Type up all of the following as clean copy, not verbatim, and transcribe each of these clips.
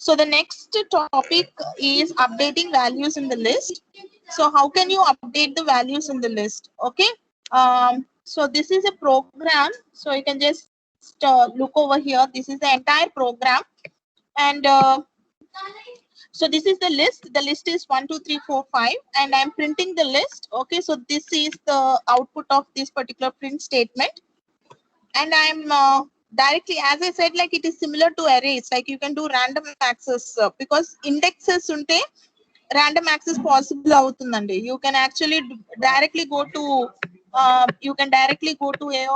So the next topic is updating values in the list. So how can you update the values in the list? Okay. So this is a program. So you can just look over here. This is the entire program. And so this is the list. The list is 1, 2, 3, 4, 5, and I'm printing the list. Okay. So this is the output of this particular print statement. And I'm directly, as I said, like it is similar to arrays, like you can do random access because indexes unte random access possible avutundandi. You can actually directly go to a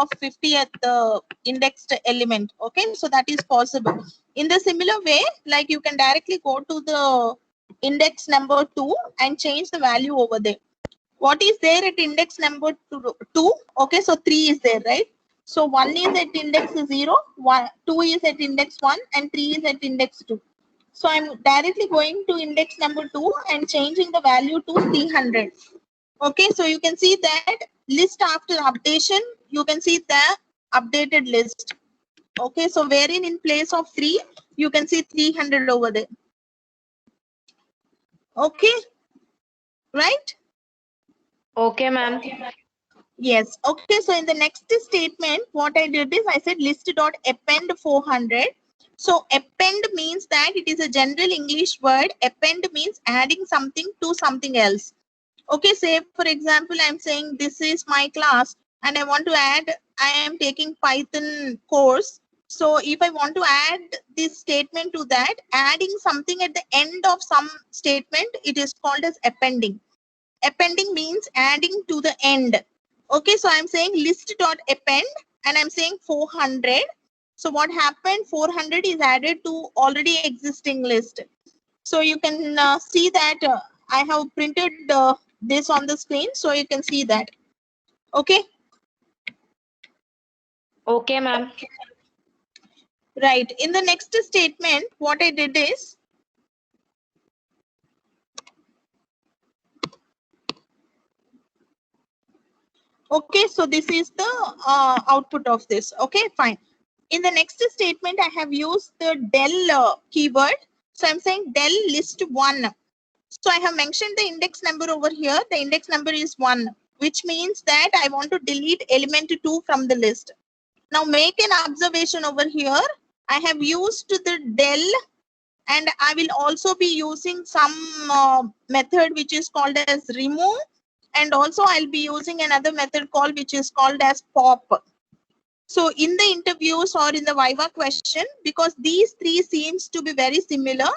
of 50 at the indexed element. Okay, so that is possible. In the similar way, like you can directly go to the index number 2 and change the value over there. What is there at index number 2? Okay, so 3 is there, right? So 1 is at index 0, 2 is at index 1, and 3 is at index 2. So I'm directly going to index number 2 and changing the value to 300. Okay, so you can see that list after updation, you can see the updated list. Okay, so wherein in place of 3, you can see 300 over there. Okay, right? Okay, ma'am. Yes. Okay. So in the next statement, what I did is I said list dot append 400. So append means that it is a general English word. Append means adding something to something else. Okay. Say for example, I'm saying this is my class and I want to add, I am taking Python course. So if I want to add this statement to that, adding something at the end of some statement, it is called as appending. Appending means adding to the end. Okay, so I'm saying list dot append and I'm saying 400. So what happened? 400 is added to already existing list. So you can see that I have printed this on the screen, so you can see that. Okay. Okay, ma'am. Right. In the next statement, what I did is okay, so this is the output of this. Okay, fine. In the next statement, I have used the del keyword. So I'm saying del list 1. So I have mentioned the index number over here. The index number is 1, which means that I want to delete element 2 from the list. Now make an observation over here. I have used the del and I will also be using some method which is called as remove. And also I'll be using another method called which is called as pop. So in the interviews or in the Viva question, because these three seems to be very similar,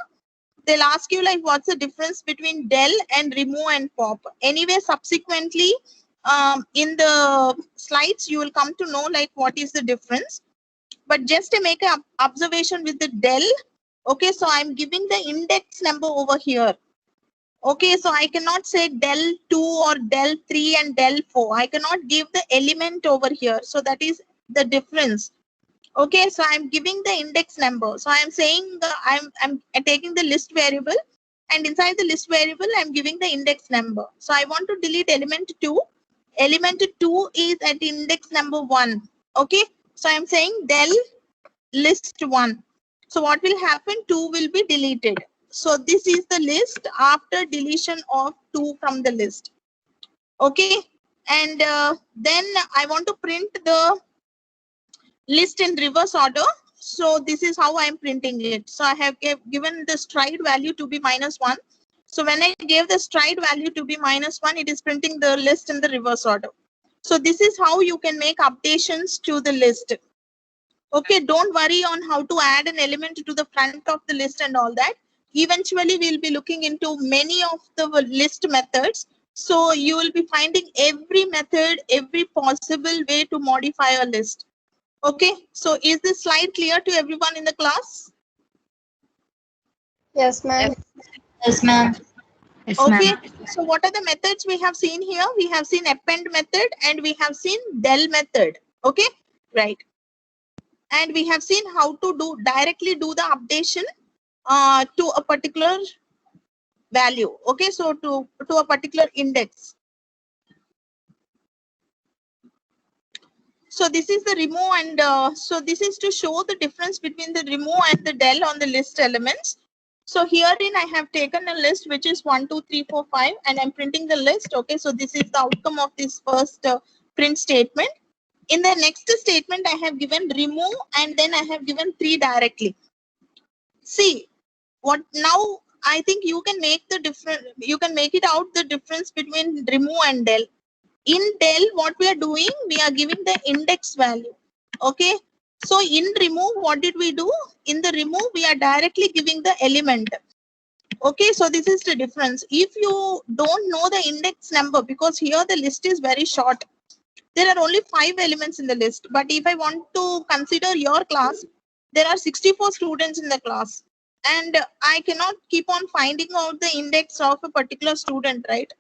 they'll ask you like what's the difference between del and remove and pop. Anyway, subsequently in the slides, you will come to know like what is the difference. But just to make an observation with the del, okay, so I'm giving the index number over here. Okay, so I cannot say del 2 or del 3 and del 4. I cannot give the element over here. So that is the difference. Okay, so I'm giving the index number. So I'm saying I'm taking the list variable and inside the list variable, I'm giving the index number. So I want to delete element 2. Element 2 is at index number 1. Okay, so I'm saying del list 1. So what will happen? 2 will be deleted. So this is the list after deletion of 2 from the list. Okay, and then I want to print the list in reverse order. So this is how I'm printing it. So I have given the stride value to be -1. So when I gave the stride value to be -1, it is printing the list in the reverse order. So this is how you can make updations to the list. Okay, don't worry on how to add an element to the front of the list and all that. Eventually, we'll be looking into many of the list methods. So you will be finding every method, every possible way to modify a list. Okay, so is this slide clear to everyone in the class? Yes, ma'am. Yes, ma'am. Yes, Okay, ma'am. so what are the methods we have seen here? We have seen append method and we have seen del method. Okay, right. And we have seen how to directly do the updation to a particular value. Okay, so to a particular index. So this is the remove and so this is to show the difference between the remove and the del on the list elements. So herein I have taken a list which is 1, 2, 3, 4, 5, and I'm printing the list. Okay, so this is the outcome of this first print statement. In the next statement, I have given remove and then I have given 3 directly. See, what now I think you can make the difference, you can make it out the difference between remove and del. In del, what we are doing, we are giving the index value. Okay, so in remove, what did we do? In the remove, we are directly giving the element. Okay, so this is the difference. If you don't know the index number, because here the list is very short, there are only 5 elements in the list. But if I want to consider your class, there are 64 students in the class. And I cannot keep on finding out the index of a particular student, right?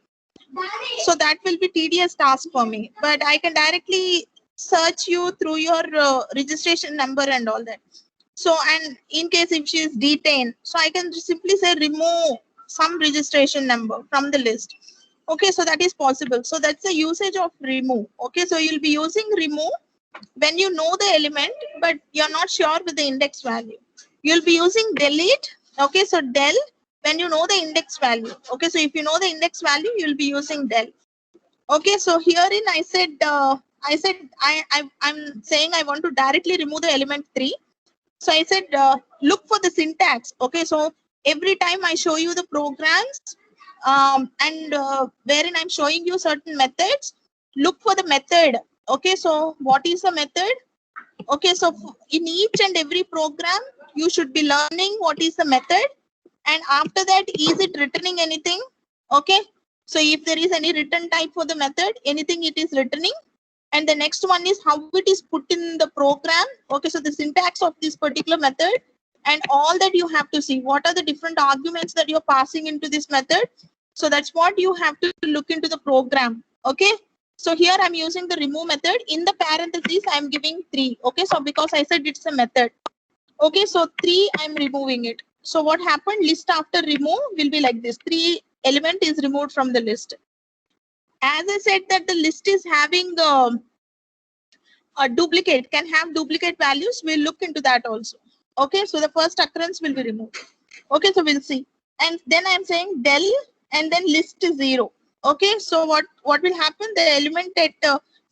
So that will be tedious task for me. But I can directly search you through your registration number and all that. So, and in case if she is detained, so I can simply say remove some registration number from the list. Okay, so that is possible. So that's the usage of remove. Okay, so you'll be using remove when you know the element, but you're not sure with the index value. You'll be using delete. Okay, so del when you know the index value. Okay, so if you know the index value, you'll be using del. Okay, so herein I said I'm saying I want to directly remove the element 3. So I said look for the syntax. Okay, so every time I show you the programs and wherein I'm showing you certain methods, look for the method. Okay, so what is the method? Okay, so in each and every program, you should be learning what is the method. And after that, is it returning anything? Okay, so if there is any return type for the method, anything it is returning. And the next one is how it is put in the program. Okay, so the syntax of this particular method and all that you have to see. What are the different arguments that you're passing into this method? So that's what you have to look into the program. Okay, so here I'm using the remove method. In the parentheses, I'm giving 3. Okay, so because I said it's a method. Okay, so 3, I'm removing it. So what happened? List after remove will be like this. 3 element is removed from the list. As I said that the list is having a duplicate, can have duplicate values. We'll look into that also. Okay, so the first occurrence will be removed. Okay, so we'll see. And then I'm saying del and then list 0. Okay, so what will happen? The element at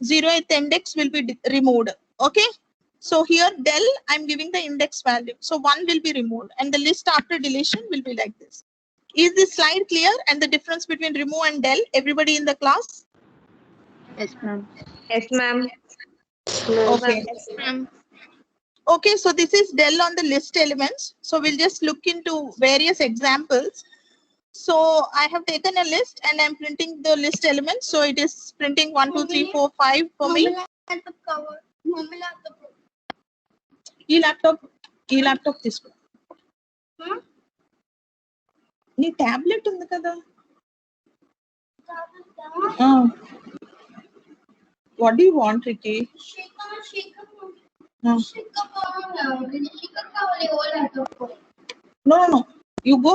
0th index will be removed. Okay, so here del, I'm giving the index value. So 1 will be removed and the list after deletion will be like this. Is this slide clear? And the difference between remove and del, everybody in the class? Yes, ma'am. Yes, ma'am. Okay. Yes, ma'am. Okay, so this is del on the list elements. So we'll just look into various examples. So I have taken a list and I'm printing the list elements. So it is printing 1, 2, 3, 4, 5 for me. ఈ laptop తీసుకో. నీ tablet ఉంది కదా. What do you want, Ricky? No. You go.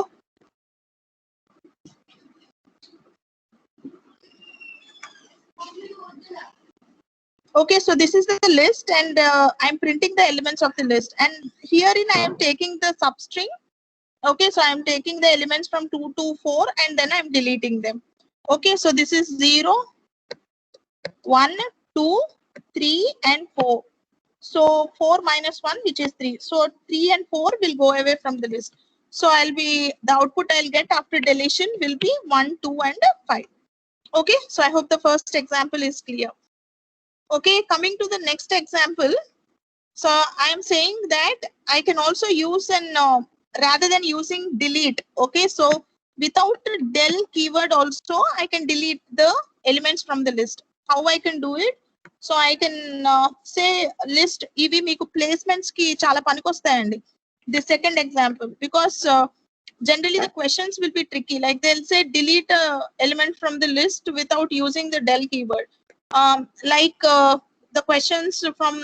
Okay, so this is the list and I'm printing the elements of the list. And herein I am taking the substring. Okay, so I'm taking the elements from 2 to 4 and then I'm deleting them. Okay, so this is 0, 1, 2, 3 and 4. So 4 minus 1, which is 3. So 3 and 4 will go away from the list. So the output I'll get after deletion will be 1, 2 and 5. Okay, so I hope the first example is clear. Okay, coming to the next example. So I am saying that I can also use rather than using delete. Okay, so without the del keyword also, I can delete the elements from the list. How I can do it? So I can say list ivi meeku placements ki chala panikostayandi. The second example, because generally the questions will be tricky. Like they'll say delete a element from the list without using the del keyword. The questions from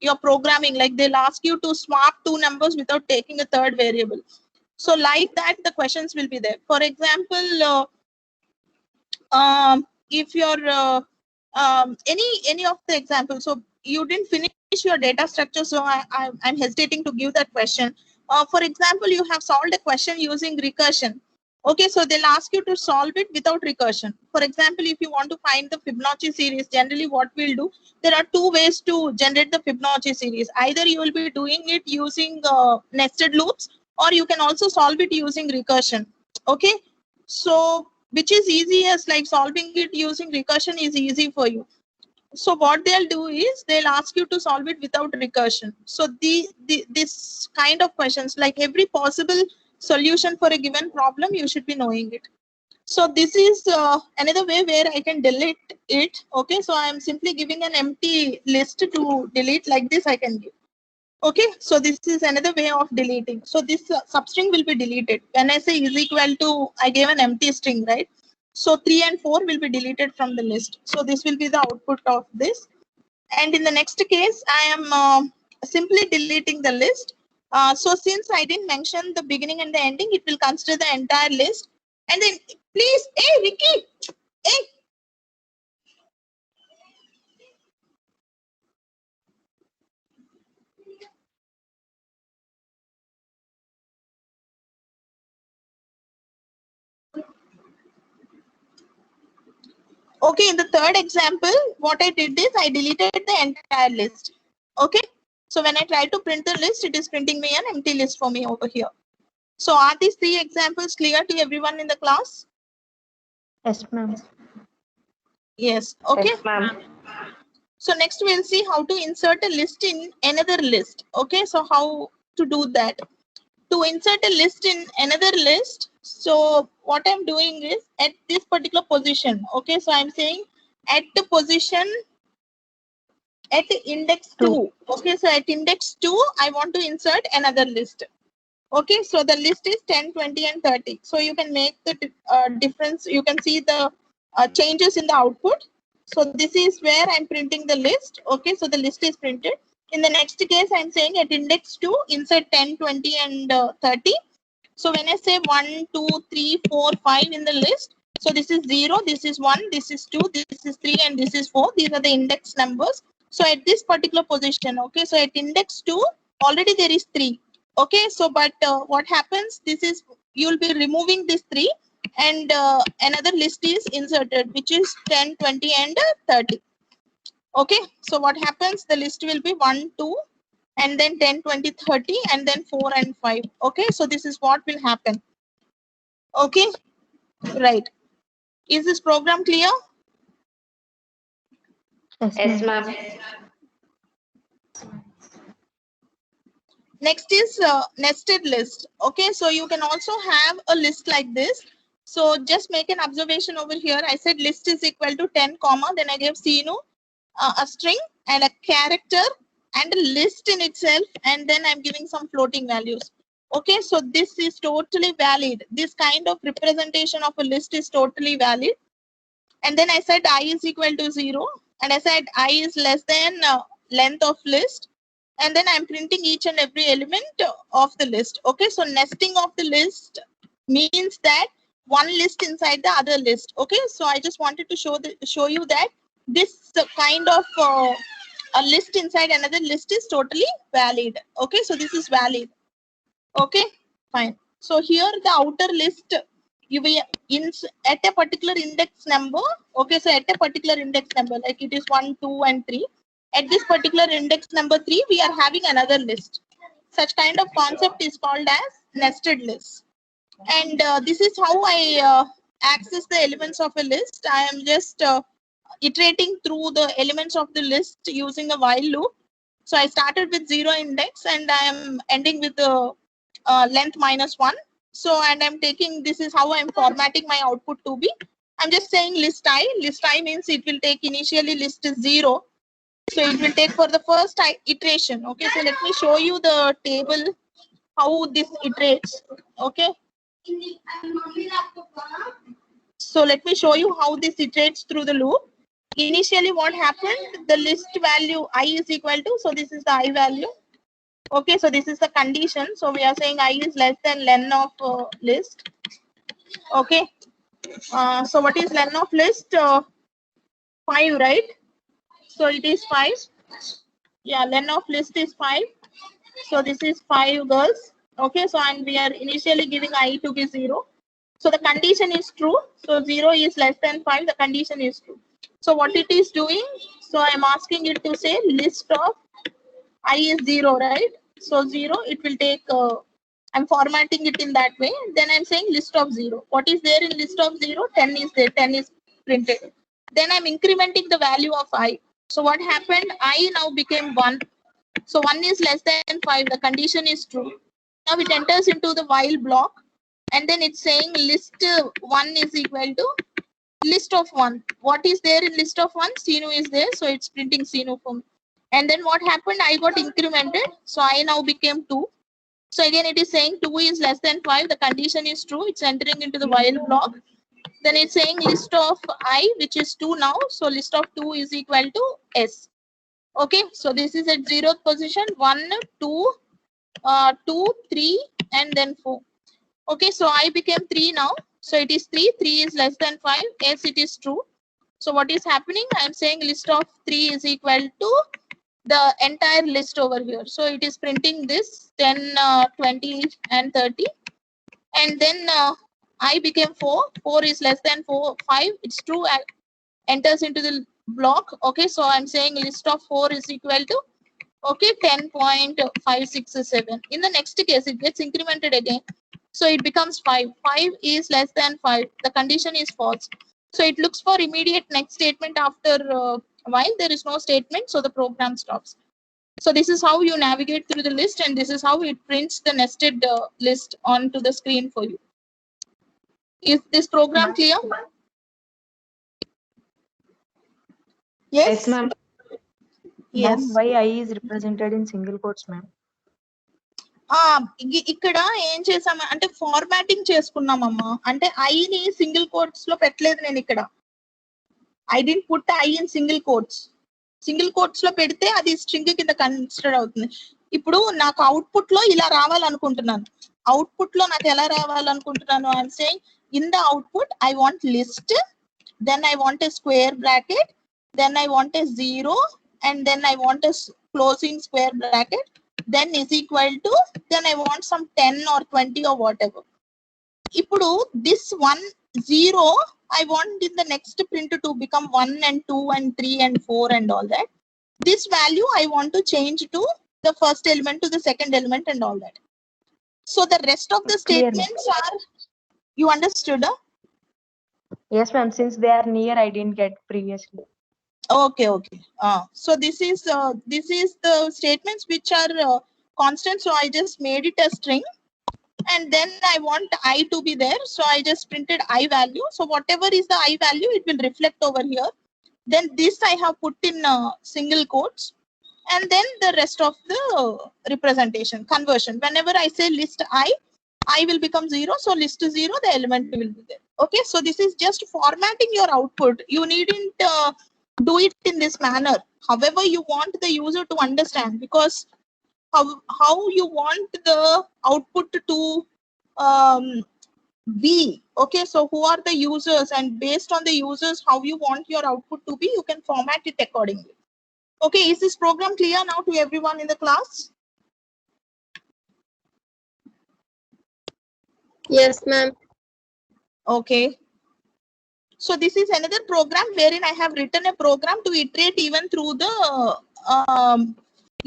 your programming, like they'll ask you to swap 2 numbers without taking a third variable. So like that, the questions will be there. For example, if you're any of the examples, so you didn't finish your data structure, so I'm hesitating to give that question. For example, you have solved a question using recursion. Okay, so they'll ask you to solve it without recursion. For example, if you want to find the Fibonacci series, generally what we'll do, there are two ways to generate the Fibonacci series. Either you will be doing it using nested loops, or you can also solve it using recursion. Okay, so which is easiest, like solving it using recursion is easy for you. So what they'll do is they'll ask you to solve it without recursion. So this kind of questions, like every possible solution for a given problem, you should be knowing it. So this is another way where I can delete it. Okay, so I am simply giving an empty list to delete. Like this I can give. Okay, so this is another way of deleting. So this substring will be deleted. When I say is equal to, I gave an empty string, right? So 3 and 4 will be deleted from the list. So this will be the output of this. And in the next case, I am simply deleting the list. So since I didn't mention the beginning and the ending, it will consider the entire list. And then please, hey Vicky, hey. Okay, in the third example, what I did is I deleted the entire list. Okay, so when I try to print the list, it is printing me an empty list for me over here. So are these three examples clear to everyone in the class? Yes, ma'am. Yes. Okay. Yes, ma'am. So next we'll see how to insert a list in another list. Okay, so how to do that? To insert a list in another list, so what I'm doing is at this particular position. Okay, so I'm saying at the position at index 2. Okay, so at index 2, I want to insert another list. Okay, so the list is 10, 20, and 30. So you can make the difference. You can see the changes in the output. So this is where I'm printing the list. Okay, so the list is printed. In the next case, I'm saying at index 2, insert 10, 20, and 30. So when I say 1, 2, 3, 4, 5 in the list, so this is 0, this is 1, this is 2, this is 3, and this is 4. These are the index numbers. So at this particular position, okay, so at index 2, already there is 3. Okay, so but what happens, this is, you'll be removing this 3 and another list is inserted, which is 10, 20, and 30. Okay, so what happens, the list will be 1, 2, and then 10, 20, 30, and then 4 and 5. Okay, so this is what will happen. Okay, right. Is this program clear? Yes, ma'am. Next is nested list. Okay, so you can also have a list like this. So just make an observation over here. I said list is equal to 10 comma, then I gave Sinu a string and a character and a list in itself, and then I'm giving some floating values. Okay, so this is totally valid. This kind of representation of a list is totally valid. And then I said I is equal to 0, and I said I is less than length of list, and then I'm printing each and every element of the list. Okay, so nesting of the list means that one list inside the other list. Okay, so I just wanted to show you that this kind of a list inside another list is totally valid. Okay, so this is valid. Okay, fine. So here the outer list, you will at a particular index number. Okay, so at a particular index number, like it is 1, 2, and 3. At this particular index number 3, we are having another list. Such kind of concept is called as nested list. And this is how I access the elements of a list. I am just iterating through the elements of the list using a while loop. So I started with 0 index and I am ending with the length -1. So, and I'm taking, this is how I'm formatting my output to be. I'm just saying list I. List I means it will take initially list is 0. So it will take for the first iteration. Okay, so let me show you the table, how this iterates. Okay. So let me show you how this iterates through the loop. Initially what happened, the list value I is equal to, so this is the I value. Okay, so this is the condition. So we are saying I is less than len of list. Okay. So what is len of list? 5, right? So it is 5. Yeah, len of list is 5. So this is 5 girls. Okay, so and we are initially giving I to be 0. So the condition is true. So 0 is less than 5. The condition is true. So what it is doing? So I'm asking it to say list of I is 0, right? So 0, it will take, I'm formatting it in that way. Then I'm saying list of 0. What is there in list of 0? 10 is there. 10 is printed. Then I'm incrementing the value of I. So what happened? I now became 1. So 1 is less than 5. The condition is true. Now it enters into the while block. And then it's saying list 1 is equal to list of 1. What is there in list of 1? Sinu is there. So it's printing Sinu for me. And then what happened? I got incremented. So I now became 2. So again, it is saying 2 is less than 5. The condition is true. It's entering into the while block. Then it's saying list of I, which is 2 now. So list of 2 is equal to S. Okay. So this is at 0th position. 1, 2, 2, 3, and then 4. Okay. So I became 3 now. So it is 3. 3 is less than 5. Yes, it is true. So what is happening? I'm saying list of 3 is equal to the entire list over here. So it is printing this 10, 20, and 30. And then I became 4. 4 is less than 5. It's true. Enters into the block. Okay. So I'm saying list of 4 is equal to, okay, 10.567. In the next case, it gets incremented again. So it becomes 5. 5 is less than 5. The condition is false. So it looks for immediate next statement after while there is no statement. So the program stops. So this is how you navigate through the list, and this is how it prints the nested list onto the screen for you. Is this program clear? Yes, ma'am. Yes. Ma'am, why I is represented in single quotes, ma'am? ఇక్కడ ఏం చేసాము అంటే formatting చేసుకున్నామమ్మా. అంటే ఐని single quotes లో పెట్టలేదు నేను ఇక్కడ. I didn't put I in single quotes. Single quotes లో పెడితే అది స్ట్రింగ్ కింద కన్సిడర్ అవుతుంది. ఇప్పుడు నాకు అవుట్పుట్ లో ఇలా రావాలనుకుంటున్నాను. అవుట్పుట్ లో నాకు ఎలా రావాలనుకుంటున్నాను అని saying in the output I want list, then I want a square bracket, then I want a 0, and then I want a closing square bracket, then is equal to, then I want some 10 or 20 or whatever. Ippudu this 1, 0, I want in the next print to become 1 and 2 and 3 and 4 and all that. This value I want to change to the first element to the second element and all that. So the rest of the Clear, statements are, you understood? Yes, ma'am. Since they are near, I didn't get previously. Okay. So this is the statements which are constant. So I just made it a string, and then I want I to be there. So I just printed I value. So whatever is the I value, it will reflect over here. Then this I have put in single quotes, and then the rest of the representation conversion. Whenever I say list I will become 0. So list 0, the element will be there. Okay. So this is just formatting your output. You needn't do it in this manner. However you want the user to understand, because how you want the output to be. Okay. So who are the users, and based on the users, how you want your output to be, you can format it accordingly. Okay. Is this program clear now to everyone in the class? Yes, ma'am. Okay. So this is another program wherein I have written a program to iterate even through the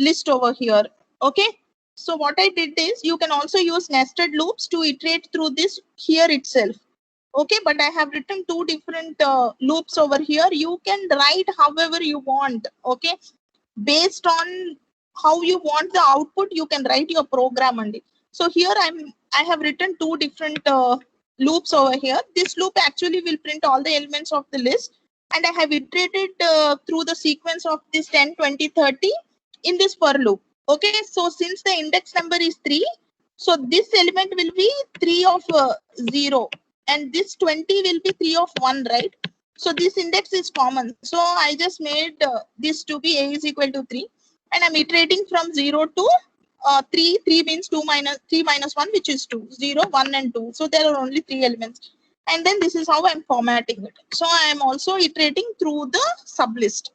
list over here. Okay. So what I did is, you can also use nested loops to iterate through this here itself. Okay. But I have written 2 different loops over here. You can write however you want. Okay. Based on how you want the output, you can write your program only. So here I have written 2 different loops over here. This loop actually will print all the elements of the list, and I have iterated through the sequence of this 10, 20, 30 in this for loop. Okay. So since the index number is 3, so this element will be 3 of 0, and this 20 will be 3 of 1, right? So this index is common. So I just made this to be a is equal to 3, and I'm iterating from 0 to 3. 3 means 3 minus 1, which is 2. 0, 1, and 2. So there are only 3 elements. And then this is how I'm formatting it. So I'm also iterating through the sublist.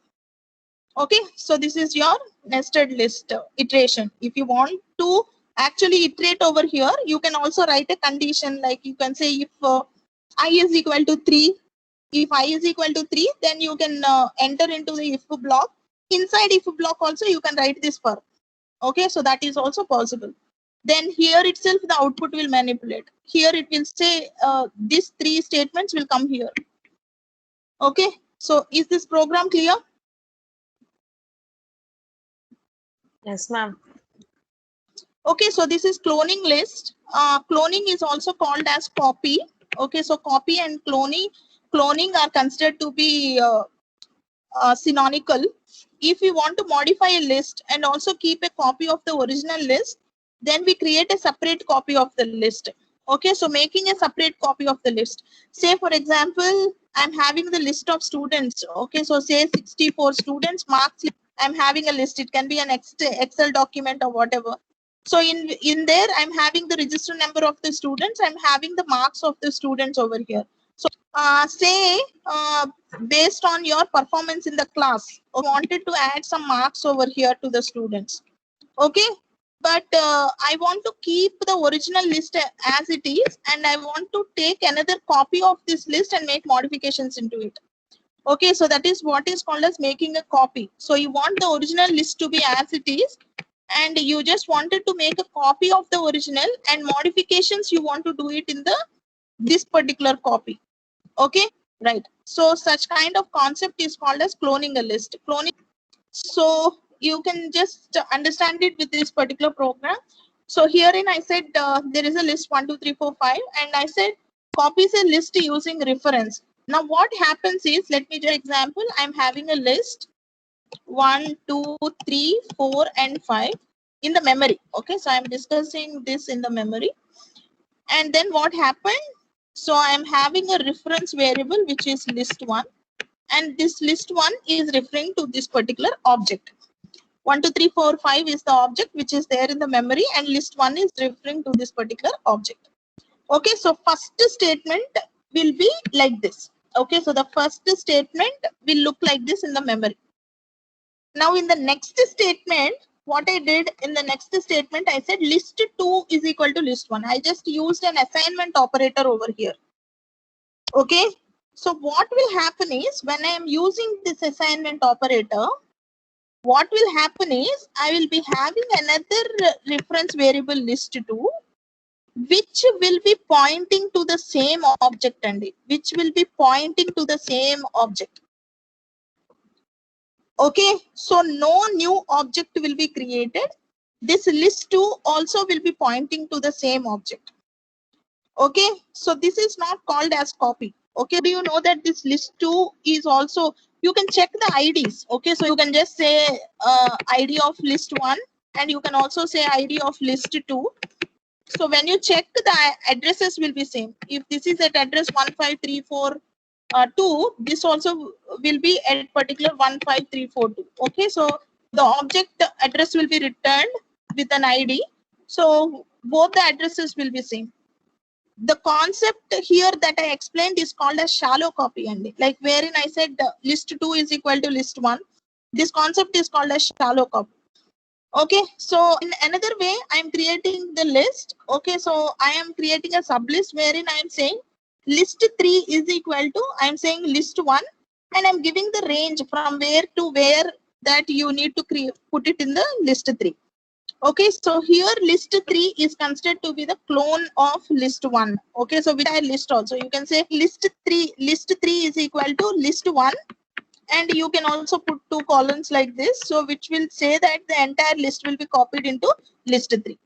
Okay. So this is your nested list iteration. If you want to actually iterate over here, you can also write a condition, like you can say if I is equal to 3, if I is equal to 3, then you can enter into the if block. Inside if block also you can write this for. Okay, so that is also possible. Then here itself the output will manipulate. Here it will say these 3 statements will come here. Okay, so is this program clear? Yes, ma'am. Okay, so this is cloning list. Cloning is also called as copy. Okay, so copy and cloning are considered to be synonymical. If we want to modify a list and also keep a copy of the original list, then we create a separate copy of the list. Okay, so making a separate copy of the list. Say for example, I'm having the list of students. Okay, so say 64 students, marks. I'm having a list. It can be an Excel document or whatever. So in there, I'm having the register number of the students. I'm having the marks of the students over here. So say based on your performance in the class, I wanted to add some marks over here to the students. Okay, but I want to keep the original list as it is, and I want to take another copy of this list and make modifications into it. Okay, so that is what is called as making a copy. So you want the original list to be as it is, and you just wanted to make a copy of the original, and modifications you want to do it in this particular copy. Okay, right. So such kind of concept is called as cloning a list. Cloning. So you can just understand it with this particular program. So herein I said there is a list 1, 2, 3, 4, 5, and I said copies a list using reference. Now what happens is, let me just example, I'm having a list 1, 2, 3, 4, and 5 in the memory. Okay, so I'm discussing this in the memory. And then what happened? So I'm having a reference variable which is list1, and this list1 is referring to this particular object. 1, 2, 3, 4, 5 is the object which is there in the memory, and list1 is referring to this particular object. Okay, so first statement will be like this. Okay, so the first statement will look like this in the memory. Now in the next statement, what I did in the next statement, I said list2 is equal to list1. I just used an assignment operator over here. Okay, so what will happen is, when I am using this assignment operator, what will happen is I will be having another reference variable list2, which will be pointing to the same object, and which will be pointing to the same object. Okay, so no new object will be created. This list2 also will be pointing to the same object. Okay, so this is not called as copy. Okay, do you know that this list2 is also, you can check the IDs. Okay, so you can just say ID of list1, and you can also say ID of list2. So when you check, the addresses will be same. If this is at address 15342, this also will be at particular 15342. Okay, so the object address will be returned with an ID. So both the addresses will be same. The concept here that I explained is called as shallow copy, and like wherein I said list2 is equal to list1. This concept is called as shallow copy. Okay, so in another way, I am creating the list. Okay, so I am creating a sublist wherein I am saying list3 is equal to, I am saying list1, and I am giving the range from where to where that you need to put it in the list3. Okay, so here list3 is considered to be the clone of list1. Okay, so with a list also, you can say list3 is equal to list1, and you can also put 2 columns like this, so which will say that the entire list will be copied into list3.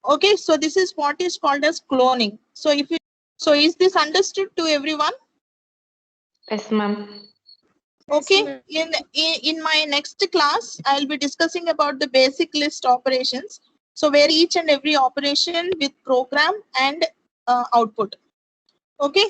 Okay, so this is what is called as cloning. So is this understood to everyone? Yes, ma'am. Okay, in my next class, I'll be discussing about the basic list operations. So where each and every operation with program and output. Okay.